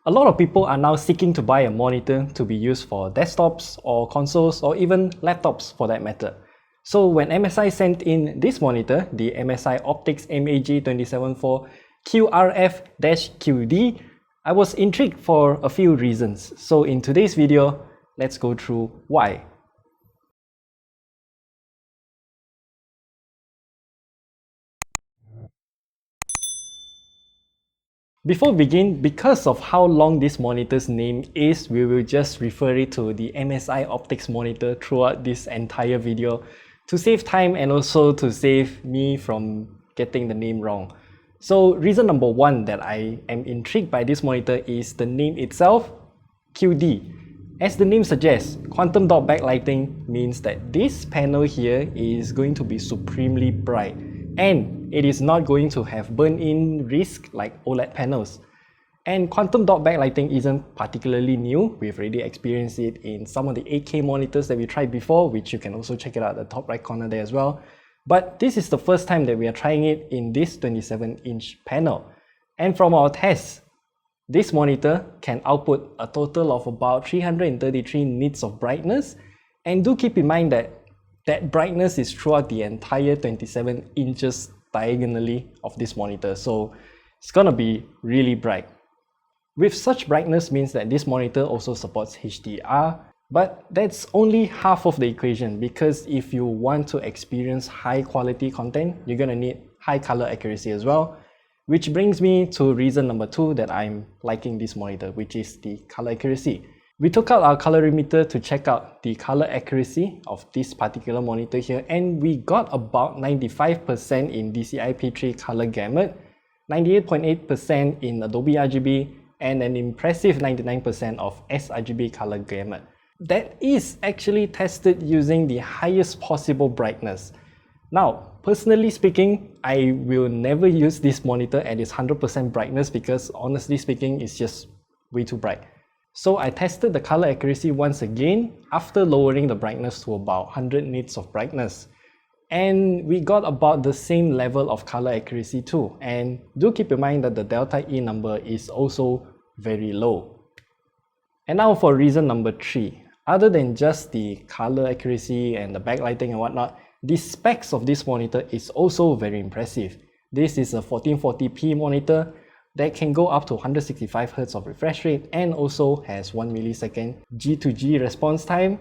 A lot of people are now seeking to buy a monitor to be used for desktops or consoles or even laptops for that matter. So when MSI sent in this monitor, the MSI Optix MAG274QRF-QD, I was intrigued for a few reasons. So in today's video, let's go through why. Before we begin, because of how long this monitor's name is, we will just refer it to the MSI Optix monitor throughout this entire video to save time and also to save me from getting the name wrong. So reason number one that I am intrigued by this monitor is the name itself, QD. As the name suggests, quantum dot backlighting means that this panel here is going to be supremely bright, and it is not going to have burn-in risk like OLED panels. And quantum dot backlighting isn't particularly new. We've already experienced it in some of the 8K monitors that we tried before, which you can also check it out at the top right corner there as well. But this is the first time that we are trying it in this 27-inch panel. And from our tests, this monitor can output a total of about 333 nits of brightness. And do keep in mind that that brightness is throughout the entire 27 inches diagonally of this monitor, so it's gonna be really bright. With such brightness means that this monitor also supports HDR, but that's only half of the equation, because if you want to experience high quality content, you're gonna need high color accuracy as well, which brings me to reason number two that I'm liking this monitor, which is the color accuracy. We took out our colorimeter to check out the color accuracy of this particular monitor here, and we got about 95% in DCI-P3 color gamut, 98.8% in Adobe RGB, and an impressive 99% of sRGB color gamut. That is actually tested using the highest possible brightness. Now, personally speaking, I will never use this monitor at its 100% brightness because honestly speaking, it's just way too bright. So I tested the color accuracy once again after lowering the brightness to about 100 nits of brightness. And we got about the same level of color accuracy too. And do keep in mind that the delta E number is also very low. And now for reason number three. Other than just the color accuracy and the backlighting and whatnot, the specs of this monitor is also very impressive. This is a 1440p monitor that can go up to 165 Hz of refresh rate and also has 1 millisecond G to G response time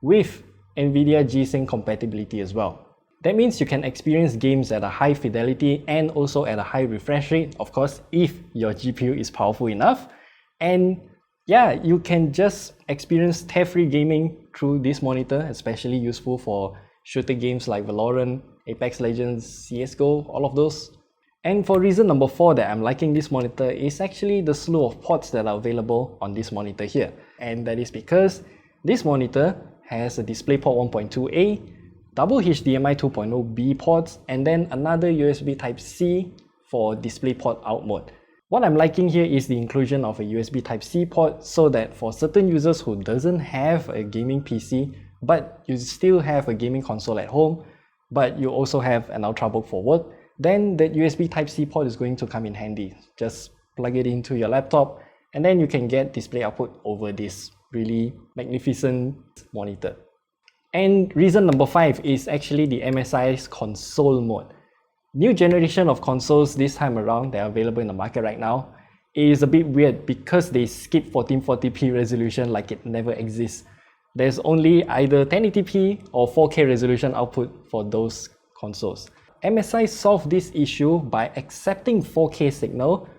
with NVIDIA G-Sync compatibility as well. That means you can experience games at a high fidelity and also at a high refresh rate, of course, if your GPU is powerful enough. And yeah, you can just experience tear-free gaming through this monitor, especially useful for shooter games like Valorant, Apex Legends, CSGO, all of those. And for reason number four that I'm liking this monitor is actually the slew of ports that are available on this monitor here. And that is because this monitor has a DisplayPort 1.2a, double HDMI 2.0b ports, and then another USB Type-C for DisplayPort out mode. What I'm liking here is the inclusion of a USB Type-C port so that for certain users who doesn't have a gaming PC, but you still have a gaming console at home, but you also have an Ultrabook for work, then that USB Type-C port is going to come in handy. Just plug it into your laptop and then you can get display output over this really magnificent monitor. And reason number five is actually the MSI's console mode. New generation of consoles this time around that are available in the market right now is a bit weird because they skip 1440p resolution like it never exists. There's only either 1080p or 4K resolution output for those consoles. MSI solved this issue by accepting 4K signal,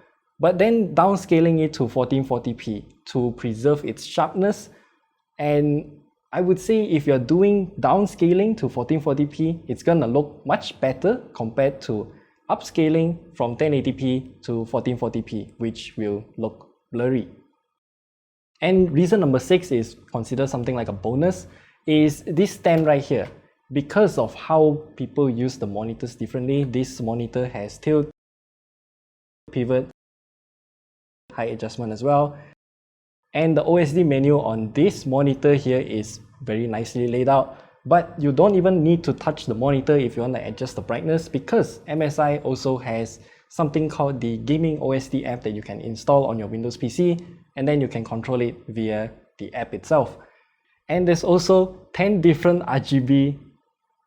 but then downscaling it to 1440p to preserve its sharpness. And I would say if you're doing downscaling to 1440p, it's gonna look much better compared to upscaling from 1080p to 1440p, which will look blurry. And reason number six is consider something like a bonus, is this stand right here. Because of how people use the monitors differently, this monitor has tilt, pivot, height adjustment as well. And the OSD menu on this monitor here is very nicely laid out, but you don't even need to touch the monitor if you want to adjust the brightness, because MSI also has something called the Gaming OSD app that you can install on your Windows PC, and then you can control it via the app itself. And there's also 10 different RGB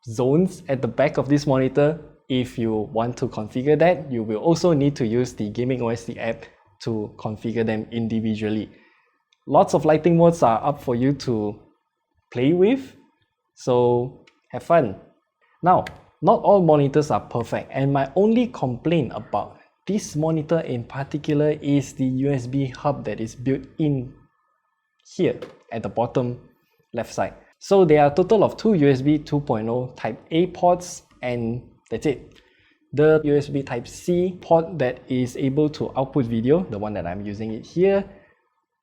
zones at the back of this monitor. If you want to configure that, you will also need to use the Gaming OSD app to configure them individually. Lots of lighting modes are up for you to play with, so have fun. Now, not all monitors are perfect, and my only complaint about this monitor in particular is the USB hub that is built in here at the bottom left side. So there are a total of two USB 2.0 Type A ports, and that's it. The USB Type C port that is able to output video, the one that I'm using it here,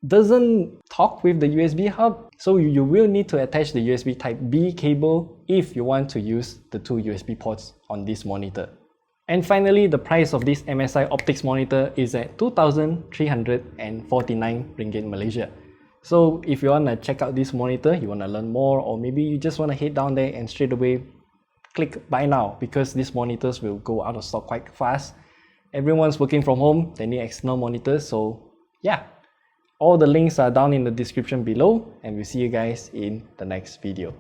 doesn't talk with the USB hub, so you will need to attach the USB Type B cable if you want to use the two USB ports on this monitor. And finally, the price of this MSI Optix monitor is at 2,349 ringgit Malaysia. So if you want to check out this monitor, you want to learn more, or maybe you just want to head down there and straight away click buy now, because these monitors will go out of stock quite fast. Everyone's working from home, they need external monitors, so yeah. All the links are down in the description below, and we'll see you guys in the next video.